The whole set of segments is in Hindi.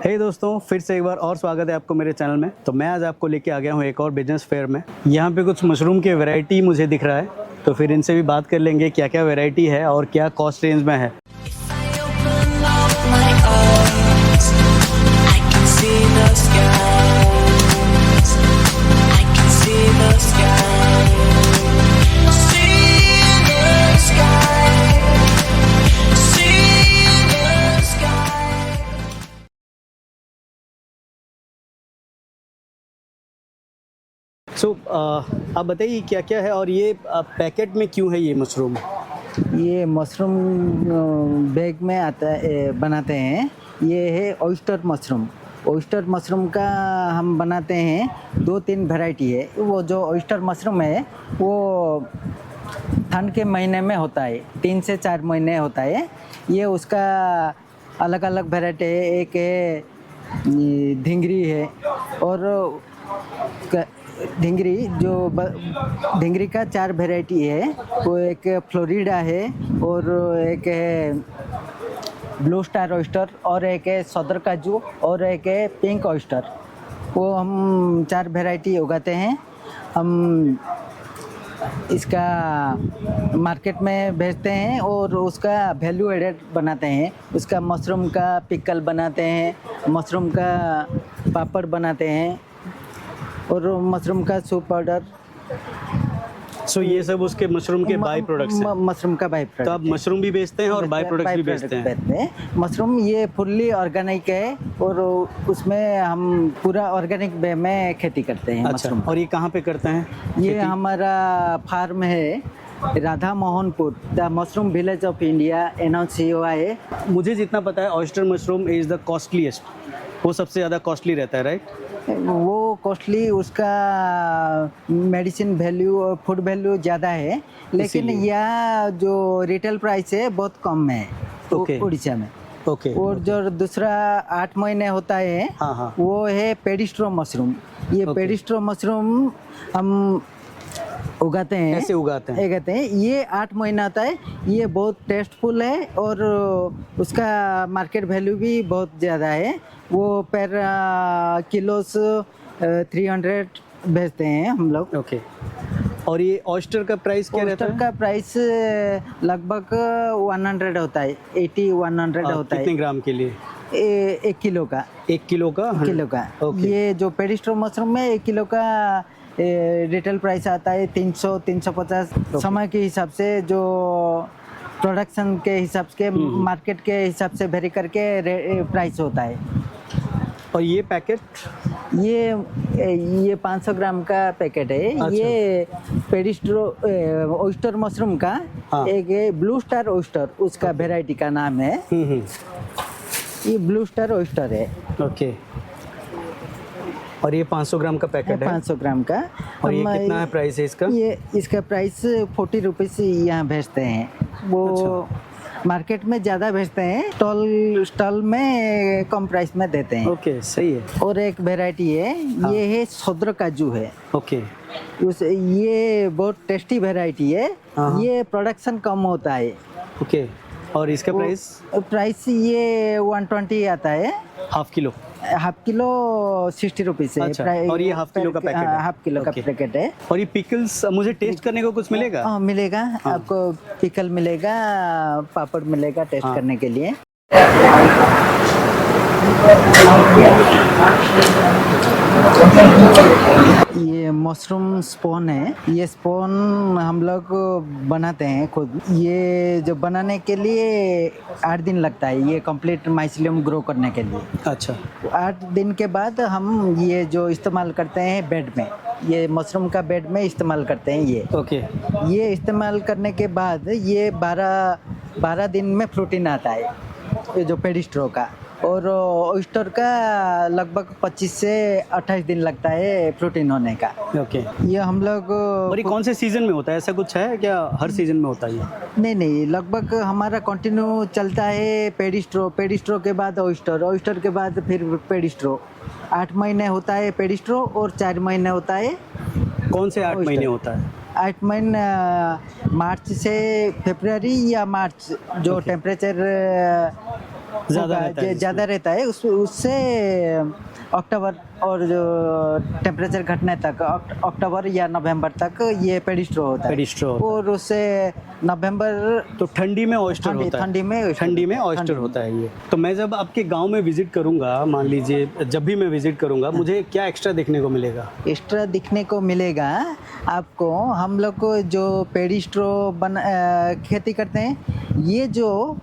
हे दोस्तों, फिर से एक बार और स्वागत है आपको मेरे चैनल में। तो मैं आज आपको लेके आ गया हूँ एक और बिजनेस फेयर में। यहाँ पे कुछ मशरूम के वैरायटी मुझे दिख रहा है, तो फिर इनसे भी बात कर लेंगे क्या क्या वैरायटी है और क्या कॉस्ट रेंज में है। आप बताइए क्या क्या है और ये पैकेट में क्यों है ये मशरूम? ये मशरूम बैग में आता है, बनाते हैं। ये है ऑयस्टर मशरूम। ऑयस्टर मशरूम का हम बनाते हैं 2-3 वैरायटी है। वो जो ऑयस्टर मशरूम है वो ठंड के महीने में होता है, 3 से 4 महीने होता है। ये उसका अलग अलग वैरायटी है। एक है ढिंगरी है और ढिंगरी ढिंगरी का 4 वैरायटी है। वो एक फ्लोरिडा है और एक है ब्लू स्टार ऑयस्टर और एक है सदर काजू और एक है पिंक ऑयस्टर। वो हम 4 वैरायटी उगाते हैं। हम इसका मार्केट में बेचते हैं और उसका वैल्यू एडेड बनाते हैं। उसका मशरूम का पिकल बनाते हैं, मशरूम का पापड़ बनाते हैं और मशरूम का सूप पाउडर। ये सब उसके मशरूम के बाई प्रोडक्ट्स हैं। मशरूम का बाई प्रोडक्ट। तो आप मशरूम भी बेचते हैं और बाई प्रोडक्ट्स भी बेचते हैं? मशरूम ये फुल्ली ऑर्गेनिक है और उसमें हम पूरा ऑर्गेनिक वे में खेती करते हैं। अच्छा, मशरूम। और ये कहाँ पे करते हैं? ये हमारा फार्म है Radha Mohanpur, the mushroom village of India, NCOI है। मुझे जितना पता है oyster mushroom is the costliest, वो सबसे ज़्यादा कॉस्टली रहता है, राइट? वो कॉस्टली, उसका मेडिसिन वैल्यू और फूड वैल्यू ज़्यादा है, लेकिन यह जो रिटेल प्राइस है बहुत कम है उड़ीसा में। और जो दूसरा 8 महीने होता है वो है पेडिस्ट्रो मशरूम। ये पेडिस्ट्रो मशरूम हम उगाते हैं। कैसे उगाते हैं? ये 8 महीना आता है। ये बहुत टेस्टफुल है और उसका मार्केट वैल्यू भी बहुत ज़्यादा है। वो पर किलो 300 बेचते हैं हम लोग। और ये ऑयस्टर का प्राइस क्या रहता है? ऑयस्टर का प्राइस लगभग 100 होता है, 80-100 होता है। कितने ग्राम के लिए? 1 किलो का। 1 किलो का? ये जो पेडिस्ट्रो मशरूम है 1 किलो का रिटेल प्राइस आता है 300-350। समय के हिसाब से, जो प्रोडक्शन के हिसाब से, मार्केट के हिसाब से वेरी करके प्राइस होता है। और ये पैकेट? ये 500 ग्राम का पैकेट है। अच्छा। ये पेडिस्ट्रो ऑयस्टर मशरूम का एक है ब्लू स्टार ऑयस्टर, उसका वेराइटी का नाम है। ये ब्लू स्टार ऑयस्टर है। और ये 500 ग्राम का पैकेट है? 500 ग्राम का। और ये कितना है प्राइस है इसका? इसका प्राइस 40 रुपीज़ यहाँ भेजते हैं। वो मार्केट में ज़्यादा भेजते हैं, स्टॉल में कम प्राइस में देते हैं। सही है। और एक वैरायटी है, ये है सदर काजू है। ये बहुत टेस्टी वैरायटी है। ये प्रोडक्शन कम होता है। और इसका प्राइस ये 120 आता है। हाफ किलो 60 रुपीज़ है। अच्छा। और ये हाफ किलो का पैकेट है? हाफ किलो का पैकेट है। और ये पिकल्स मुझे टेस्ट करने को कुछ मिलेगा? मिलेगा। आपको पिकल मिलेगा, पापड़ मिलेगा टेस्ट करने के लिए। ये मशरूम स्पोन है। ये स्पोन हम लोग बनाते हैं खुद। ये जो बनाने के लिए 8 दिन लगता है, ये कंप्लीट माइसिलियम ग्रो करने के लिए। अच्छा। 8 दिन के बाद हम ये जो इस्तेमाल करते हैं बेड में, ये मशरूम का बेड में इस्तेमाल करते हैं। ये इस्तेमाल करने के बाद ये 12 दिन में प्रोटीन आता है, ये जो पेडिस्ट्रो का। और ऑयस्टर का लगभग 25 से 28 दिन लगता है प्रोटीन होने का। ये हम लोग। और ये कौन से सीजन में होता है? ऐसा कुछ है क्या? हर सीजन में होता है ये? नहीं, लगभग हमारा कंटिन्यू चलता है। पेडिस्ट्रो के बाद ऑयस्टर के बाद फिर पेडिस्ट्रो। 8 महीने होता है पेडिस्ट्रो और 4 महीने होता है। कौन से 8 महीने होता है? 8 महीने मार्च से फरवरी या मार्च, जो टेम्परेचर ज़्यादा रहता है ज़्यादा रहता है उससे अक्टूबर और जो टेम्परेचर घटने तक अक्टूबर या नवंबर तक ये पेडिस्ट्रो होता है। पेडिस्ट्रो होता है। और उससे नवंबर तो ठंडी में ऑयस्टर होता है। ठंडी में ऑयस्टर होता है ये। तो मैं जब आपके गांव में विजिट करूंगा, मान लीजिए जब भी मैं विजिट करूंगा, मुझे क्या एक्स्ट्रा देखने को मिलेगा? एक्स्ट्रा दिखने को मिलेगा आपको। हम लोग को जो पेडिस्ट्रो खेती करते हैं, ये जो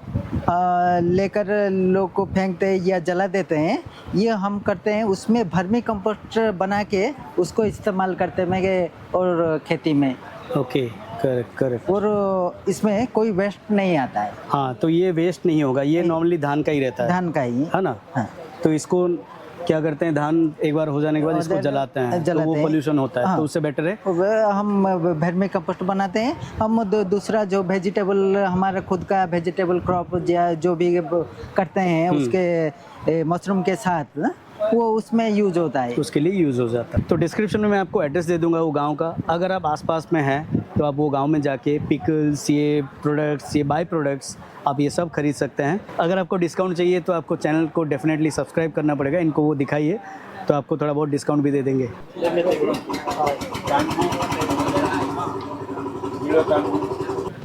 लेकर लोग को फेंकते हैं या जला देते हैं, ये हम करते हैं उसमें वर्मी कंपोस्ट बना के उसको इस्तेमाल करते हैं और खेती में। Okay, correct correct. और इसमें कोई वेस्ट नहीं आता है। हाँ, तो ये वेस्ट नहीं होगा, ये नॉर्मली धान का ही रहता है। धान का ही है ना? हाँ। तो इसको क्या करते हैं, धान एक बार हो जाने के बाद इसको जलाते हैं, तो वो पोल्यूशन होता है। हाँ। तो उससे बेटर है हम वर्मी कंपोस्ट बनाते हैं। हम दूसरा जो वेजिटेबल, हमारा खुद का वेजिटेबल क्रॉप या जो भी करते हैं उसके मशरूम के साथ, वो उसमें यूज होता है, उसके लिए यूज़ हो जाता है। तो डिस्क्रिप्शन में मैं आपको एड्रेस दे दूंगा वो गांव का। अगर आप आसपास में हैं तो आप वो गांव में जाके पिकल्स, ये प्रोडक्ट्स, ये बाई प्रोडक्ट्स आप ये सब खरीद सकते हैं। अगर आपको डिस्काउंट चाहिए तो आपको चैनल को डेफिनेटली सब्सक्राइब करना पड़ेगा, इनको वो दिखाइए तो आपको थोड़ा बहुत डिस्काउंट भी दे देंगे।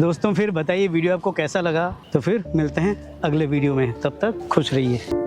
दोस्तों फिर बताइए वीडियो आपको कैसा लगा, तो फिर मिलते हैं अगले वीडियो में, तब तक खुश रहिए।